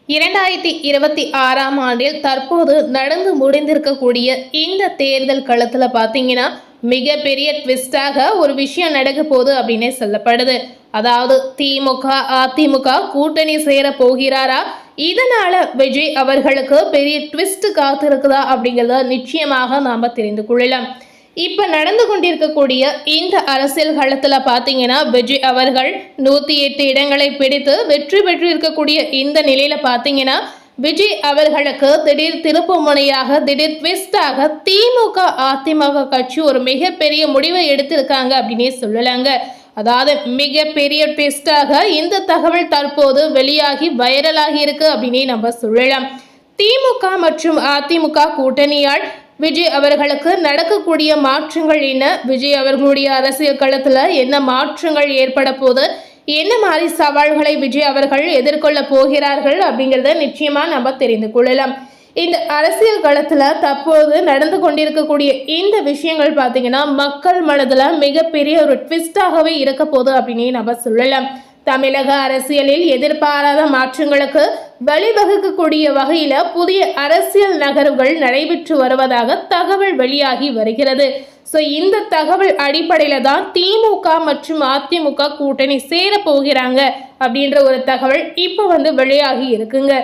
2026ஆம் ஆண்டில் தற்போது நடந்து முடிந்திருக்கக்கூடிய இந்த தேர்தல் களத்தில் பார்த்தீங்கன்னா மிகப்பெரிய ட்விஸ்டாக ஒரு விஷயம் நடக்க போகுது அப்படின்னே சொல்லப்படுது. அதாவது திமுக அதிமுக கூட்டணி சேர போகிறாரா, இதனால விஜய் அவர்களுக்கு பெரிய ட்விஸ்ட் காத்திருக்குதா அப்படிங்கிறத நிச்சயமாக நாம தெரிந்து கொள்ளலாம். இப்ப நடந்து கொண்டிருக்கக்கூடிய இந்த அரசியல் களத்துல பாத்தீங்கன்னா விஜய் அவர்கள் 108 இடங்களை பிடித்து வெற்றி பெற்று இருக்கக்கூடிய இந்த நிலையில பாத்தீங்கன்னா விஜய் அவர்களுக்கு திடீர் திருப்பு முனையாக திடீர் ட்விஸ்டாக திமுக அதிமுக கட்சி ஒரு மிகப்பெரிய முடிவை எடுத்திருக்காங்க அப்படின்னே சொல்லலாங்க. அதாவது மிகப்பெரிய ட்விஸ்டாக இந்த தகவல் தற்போது வெளியாகி வைரலாகி இருக்கு அப்படின்னே நம்ம சொல்லலாம். திமுக மற்றும் அதிமுக கூட்டணியால் விஜய் அவர்களுக்கு நடக்கக்கூடிய மாற்றங்கள் என்ன, விஜய் அவர்களுடைய அரசியல் களத்துல என்ன மாற்றங்கள் ஏற்பட போது, என்ன மாதிரி சவால்களை விஜய் அவர்கள் எதிர்கொள்ள போகிறார்கள் அப்படிங்கிறத நிச்சயமா நம்ம தெரிந்து கொள்ளலாம். இந்த அரசியல் களத்துல தற்போது நடந்து கொண்டிருக்கக்கூடிய இந்த விஷயங்கள் பார்த்தீங்கன்னா மக்கள் மனதுல மிகப்பெரிய ஒரு ட்விஸ்டாகவே இருக்க போகுது அப்படின்னு நம்ம சொல்லலாம். தமிழக அரசியலில் எதிர்பாராத மாற்றங்களுக்கு வழிவகுக்கக்கூடிய வகையில புதிய அரசியல் நகர்வுகள் நடைபெற்று வருவதாக தகவல் வெளியாகி வருகிறது. ஸோ இந்த தகவல் அடிப்படையில தான் திமுக மற்றும் அதிமுக கூட்டணி சேர போகிறாங்க அப்படின்ற ஒரு தகவல் இப்போ வெளியாகி இருக்குங்க.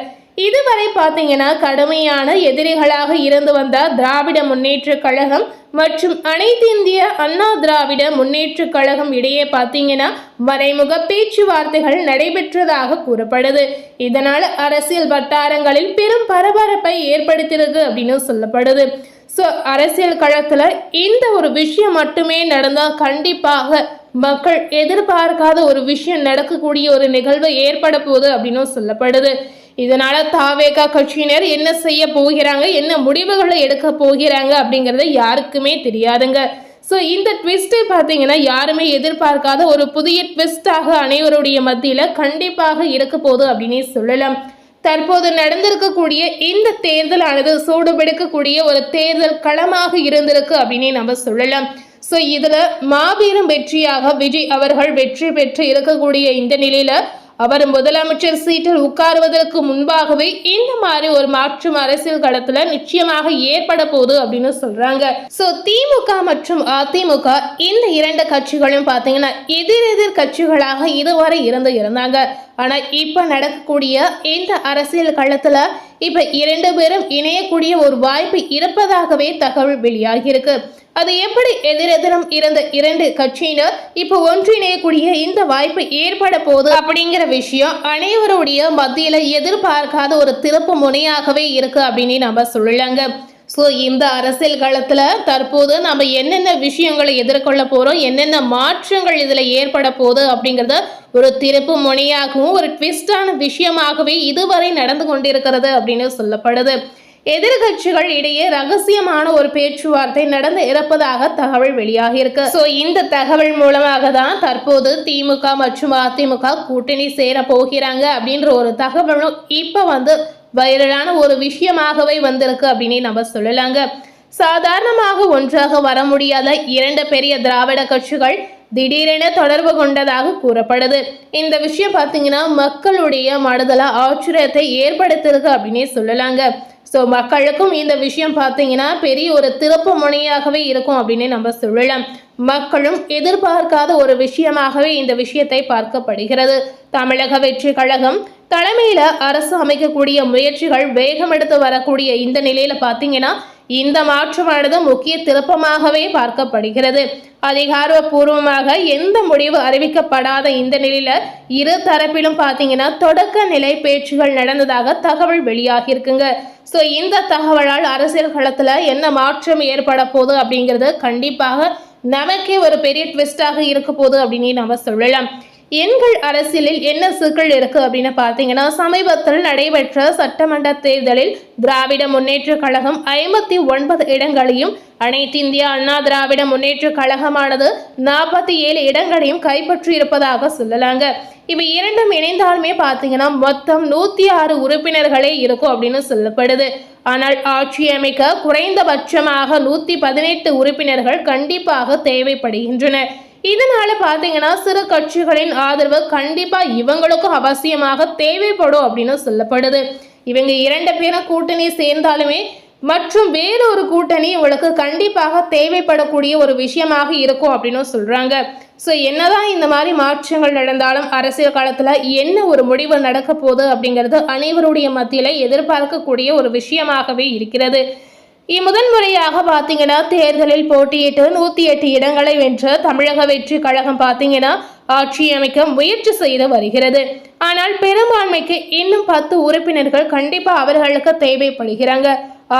இதுவரை பார்த்தீங்கன்னா கடுமையான எதிரிகளாக இருந்து வந்த திராவிட முன்னேற்ற கழகம் மற்றும் அனைத்து இந்திய அண்ணா திராவிட முன்னேற்ற கழகம் இடையே பார்த்தீங்கன்னா மறைமுக பேச்சுவார்த்தைகள் நடைபெற்றதாக கூறப்படுது. இதனால் அரசியல் வட்டாரங்களில் பெரும் பரபரப்பை ஏற்படுத்தியிருக்கு அப்படின்னு சொல்லப்படுது. ஸோ அரசியல் களத்தில் இந்த ஒரு விஷயம் மட்டுமே நடந்தால் கண்டிப்பாக மக்கள் எதிர்பார்க்காத ஒரு விஷயம் நடக்கக்கூடிய ஒரு நிகழ்வு ஏற்பட போகுது அப்படின்னு சொல்லப்படுது. இதனால தாவேகா கட்சியினர் என்ன செய்ய போகிறாங்க, என்ன முடிவுகளை எடுக்க போகிறாங்க அப்படிங்கறது யாருக்குமே தெரியாதுங்க. ஸோ இந்த ட்விஸ்டை பார்த்தீங்கன்னா யாருமே எதிர்பார்க்காத ஒரு புதிய ட்விஸ்டாக அனைவருடைய மத்தியில கண்டிப்பாக இருக்க போகுது அப்படின்னே சொல்லலாம். தற்போது நடந்திருக்கக்கூடிய இந்த தேர்தலானது சூடுபிடிக்கக்கூடிய ஒரு தேர்தல் களமாக இருந்திருக்கு அப்படின்னே நம்ம சொல்லலாம். ஸோ இதுல மாபெரும் வெற்றியாக விஜய் அவர்கள் வெற்றி பெற்று இருக்கக்கூடிய இந்த நிலையில அவர் முதலமைச்சர் சீட்டில் உட்காருவதற்கு முன்பாகவே இந்த மாதிரி ஒரு மாற்றம் அரசியல் களத்துல நிச்சயமாக ஏற்பட போகுது அப்படின்னு சொல்றாங்க. சோ திமுக மற்றும் அதிமுக இந்த இரண்டு கட்சிகளும் பாத்தீங்கன்னா எதிரெதிர் கட்சிகளாக இதுவரை இருந்தாங்க. ஆனா இப்ப நடக்கக்கூடிய இந்த அரசியல் களத்துல இப்ப இரண்டு பேரும் இணையக்கூடிய ஒரு வாய்ப்பு இருப்பதாகவே தகவல் வெளியாகி இருக்கு. அது எப்படி எதிரெதிரும் இருந்த இரண்டு கட்சியினர் இப்ப ஒன்றிணையக்கூடிய இந்த வாய்ப்பு ஏற்பட போகுது அப்படிங்கிற விஷயம் அனைவருடைய மத்தியில எதிர்பார்க்காத ஒரு திருப்பு முனையாகவே இருக்கு அப்படின்னு நம்ம சொல்லலாங்க. ஸோ இந்த அரசியல் களத்துல தற்போது நம்ம என்னென்ன விஷயங்களை எதிர்கொள்ள போறோம், என்னென்ன மாற்றங்கள் இதுல ஏற்பட போகுது அப்படிங்கறத ஒரு திருப்பு முனையாகவும் ஒரு ட்விஸ்டான விஷயமாகவே இதுவரை நடந்து கொண்டிருக்கிறது அப்படின்னு சொல்லப்படுது. எதிர்கட்சிகள் இடையே ரகசியமான ஒரு பேச்சுவார்த்தை நடந்து இருப்பதாக தகவல் வெளியாகி இருக்கு. சோ இந்த தகவல் மூலமாக தான் தற்போது திமுக மற்றும் அதிமுக கூட்டணி சேர போகிறாங்க அப்படின்ற ஒரு தகவலும் இப்ப வைரலான ஒரு விஷயமாகவே வந்திருக்கு அப்படின்னு நம்ம சொல்லலாங்க. சாதாரணமாக ஒன்றாக வர முடியாத இரண்டு பெரிய திராவிட கட்சிகள் திடீரென தொடர்பு கொண்டதாக கூறப்படுது. இந்த விஷயம் பார்த்தீங்கன்னா மக்களுடைய மனதில் ஆச்சரியத்தை ஏற்படுத்திருக்கு அப்படின்னே சொல்லலாங்க. ஸோ மக்களுக்கும் இந்த விஷயம் பார்த்தீங்கன்னா பெரிய ஒரு திருப்பு முனையாகவே இருக்கும் அப்படின்னு நம்ம சொல்லலாம். மக்களும் எதிர்பார்க்காத ஒரு விஷயமாகவே இந்த விஷயத்தை பார்க்கப்படுகிறது. தமிழக வெற்றி கழகம் தலைமையில அரசு அமைக்கக்கூடிய முயற்சிகள் வேகம் எடுத்து வரக்கூடிய இந்த நிலையில பார்த்தீங்கன்னா இந்த மாற்றமானது முக்கிய திருப்பமாகவே பார்க்கப்படுகிறது. அதிகாரப்பூர்வமாக எந்த முடிவு அறிவிக்கப்படாத இந்த நிலையில இரு தரப்பிலும் பார்த்தீங்கன்னா தொடக்க நிலை பேச்சுகள் நடந்ததாக தகவல் வெளியாகி இருக்குங்க. ஸோ இந்த தகவலால் அரசியல் களத்துல என்ன மாற்றம் ஏற்பட போகுது அப்படிங்கிறது கண்டிப்பாக நமக்கே ஒரு பெரிய ட்விஸ்டாக இருக்க போகுது அப்படின்னு நம்ம சொல்லலாம். எண்கள் அரசியலில் என்ன சிக்கல் இருக்கு அப்படின்னு பார்த்தீங்கன்னா சமீபத்தில் நடைபெற்ற சட்டமன்ற தேர்தலில் திராவிட முன்னேற்ற கழகம் 59 இடங்களையும் அனைத்து இந்திய அண்ணா திராவிட முன்னேற்ற கழகமானது 47 இடங்களையும் கைப்பற்றி இருப்பதாக சொல்லலாங்க. இவை இரண்டும் இணைந்தாலுமே பார்த்தீங்கன்னா மொத்தம் 106 உறுப்பினர்களே இருக்கும் அப்படின்னு சொல்லப்படுது. ஆனால் ஆட்சி அமைக்க குறைந்தபட்சமாக 118 உறுப்பினர்கள் கண்டிப்பாக தேவைப்படுகின்றன. இதனால பாத்தீங்கன்னா சிறு கட்சிகளின் ஆதரவு கண்டிப்பா இவங்களுக்கும் அவசியமாக தேவைப்படும் அப்படின்னு சொல்லப்படுது. இவங்க 2 பேரும் கூட்டணி சேர்ந்தாலுமே மற்றும் வேறொரு கூட்டணி உங்களுக்கு கண்டிப்பாக தேவைப்படக்கூடிய ஒரு விஷயமாக இருக்கும் அப்படின்னு சொல்றாங்க. ஸோ என்னதான் இந்த மாதிரி மாற்றங்கள் நடந்தாலும் அரசியல் காலத்துல என்ன ஒரு முடிவு நடக்க போகுது அப்படிங்கிறது அனைவருடைய மத்தியில எதிர்பார்க்கக்கூடிய ஒரு விஷயமாகவே இருக்கிறது. முதன்முறையாக பார்த்தீங்கன்னா தேர்தலில் போட்டியிட்டு 108 இடங்களை வென்ற தமிழக வெற்றி கழகம் பார்த்தீங்கன்னா ஆட்சி அமைக்க முயற்சி செய்து வருகிறது. ஆனால் பெரும்பான்மைக்கு இன்னும் 10 உறுப்பினர்கள் கண்டிப்பா அவர்களுக்கு தேவைப்படுகிறாங்க.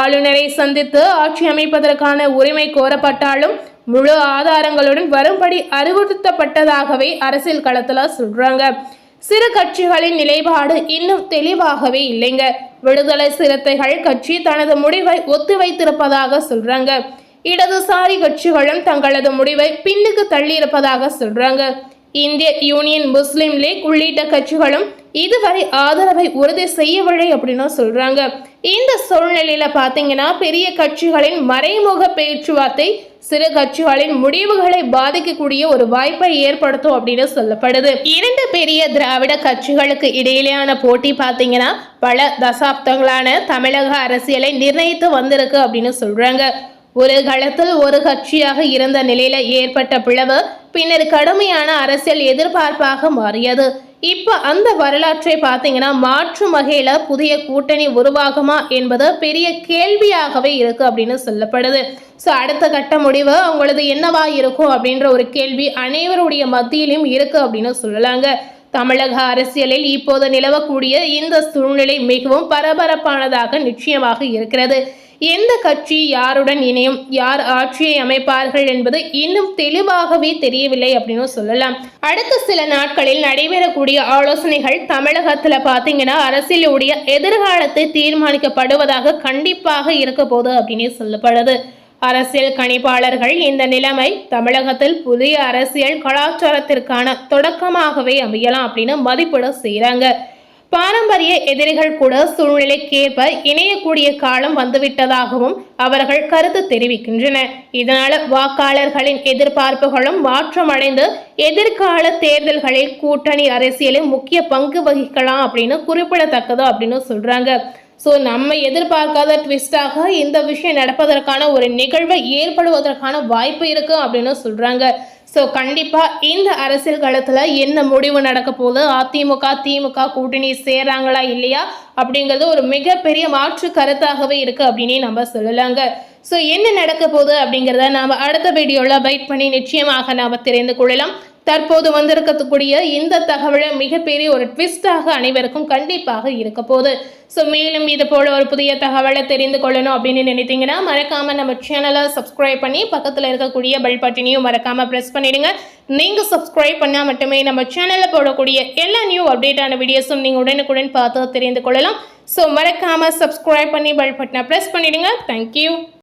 ஆளுநரை சந்தித்து ஆட்சி அமைப்பதற்கான உரிமை கோரப்பட்டாலும் முழு ஆதாரங்களுடன் வரும்படி அறிவுறுத்தப்பட்டதாகவே அரசியல் களத்துல சொல்றாங்க. சிறு கட்சிகளின் நிலைப்பாடு இன்னும் தெளிவாகவே இல்லைங்க. விடுதலை சிறுத்தைகள் கட்சி தனது முடிவை ஒத்தி வைத்திருப்பதாக சொல்றாங்க. இடதுசாரி கட்சிகளும் தங்களது முடிவை பின்னுக்கு தள்ளி இருப்பதாக சொல்றாங்க. இந்திய யூனியன் முஸ்லிம் லீக் உள்ளிட்ட கட்சிகளும் இதுவரை ஆதரவை உறுதி செய்யவில்லை அப்படின்னு சொல்றாங்க. இந்த சூழ்நிலையில பாத்தீங்கன்னா பெரிய கட்சிகளின் மறைமுக பேச்சுவார்த்தை சிறு கட்சிகளின் முடிவுகளை பாதிக்கக்கூடிய ஒரு வாய்ப்பை ஏற்படுத்தும் அப்படின்னு சொல்லப்படுது. 2 பெரிய திராவிட கட்சிகளுக்கு இடையிலான போட்டி பாத்தீங்கன்னா பல தசாப்தங்களான தமிழக அரசியலை நிர்ணயித்து வந்திருக்கு அப்படின்னு சொல்றாங்க. ஒரு காலத்தில் ஒரு கட்சியாக இருந்த நிலையில ஏற்பட்ட பிளவு பின்னர் கடுமையான அரசியல் எதிர்பார்ப்பாக மாறியது. இப்ப அந்த வரலாற்றை பார்த்தீங்கன்னா மாற்றும் வகையில புதிய கூட்டணி உருவாகுமா என்பது பெரிய கேள்வியாகவே இருக்கு அப்படின்னு சொல்லப்படுது. ஸோ அடுத்த கட்ட முடிவு அவங்களது என்னவா இருக்கும் அப்படின்ற ஒரு கேள்வி அனைவருடைய மத்தியிலும் இருக்கு அப்படின்னு சொல்லலாங்க. தமிழக அரசியலில் இப்போது நிலவக்கூடிய இந்த சூழ்நிலை மிகவும் பரபரப்பானதாக நிச்சயமாக இருக்கிறது. எந்த கட்சி யாருடன் இணையும், யார் ஆட்சியை அமைப்பார்கள் என்பது இன்னும் தெளிவாகவே தெரியவில்லை அப்படின்னு சொல்லலாம். அடுத்த சில நாட்களில் நடைபெறக்கூடிய ஆலோசனைகள் தமிழகத்துல பாத்தீங்கன்னா அரசியலுடைய எதிர்காலத்தை தீர்மானிக்கப்படுவதாக கண்டிப்பாக இருக்க போகுது அப்படின்னு சொல்லப்படுது. அரசியல் கணிப்பாளர்கள் இந்த நிலைமை தமிழகத்தில் புதிய அரசியல் கலாச்சாரத்திற்கான தொடக்கமாகவே அமையலாம் அப்படின்னு மதிப்பீடு செய்யறாங்க. பாரம்பரிய எதிரிகள் கூட சூழ்நிலைக்கேற்ப இணையக்கூடிய காலம் வந்துவிட்டதாகவும் அவர்கள் கருத்து தெரிவிக்கின்றனர். இதனால் வாக்காளர்களின் எதிர்பார்ப்புகளும் மாற்றமடைந்து எதிர்கால தேர்தல்களில் கூட்டணி அரசியலில் முக்கிய பங்கு வகிக்கலாம் அப்படின்னு குறிப்பிடத்தக்கது அப்படின்னு சொல்றாங்க. ஸோ நம்ம எதிர்பார்க்காத ட்விஸ்டாக இந்த விஷயம் நடப்பதற்கான ஒரு நிகழ்வை ஏற்படுவதற்கான வாய்ப்பு இருக்கு அப்படின்னு சொல்றாங்க. ஸோ கண்டிப்பாக இந்த அரசியல் களத்தில் என்ன முடிவு நடக்க போகுது, அதிமுக திமுக கூட்டணி சேர்றாங்களா இல்லையா அப்படிங்கிறது ஒரு மிகப்பெரிய மாற்று கருத்தாகவே இருக்குது அப்படின்னே நம்ம சொல்லலாங்க. ஸோ என்ன நடக்க போகுது அப்படிங்கிறத நாம் அடுத்த வீடியோவில் வெயிட் பண்ணி நிச்சயமாக நாம் தெரிந்து கொள்ளலாம். தற்போது வந்திருக்கக்கூடிய இந்த தகவலை மிகப்பெரிய ஒரு ட்விஸ்டாக அனைவருக்கும் கண்டிப்பாக இருக்க போகுது. ஸோ மேலும் இது போல ஒரு புதிய தகவலை தெரிந்து கொள்ளணும் அப்படின்னு நினைத்தீங்கன்னா மறக்காம நம்ம சேனலை சப்ஸ்கிரைப் பண்ணி பக்கத்தில் இருக்கக்கூடிய பெல் பட்டனையும் மறக்காம ப்ரெஸ் பண்ணிடுங்க. நீங்கள் சப்ஸ்கிரைப் பண்ணால் மட்டுமே நம்ம சேனலில் போடக்கூடிய எல்லா நியூ அப்டேட்டான வீடியோஸும் நீங்கள் உடனுக்குடன் பார்த்து தெரிந்து கொள்ளலாம். ஸோ மறக்காம சப்ஸ்கிரைப் பண்ணி பெல் பட்டனை ப்ரெஸ் பண்ணிடுங்க. தேங்க்யூ.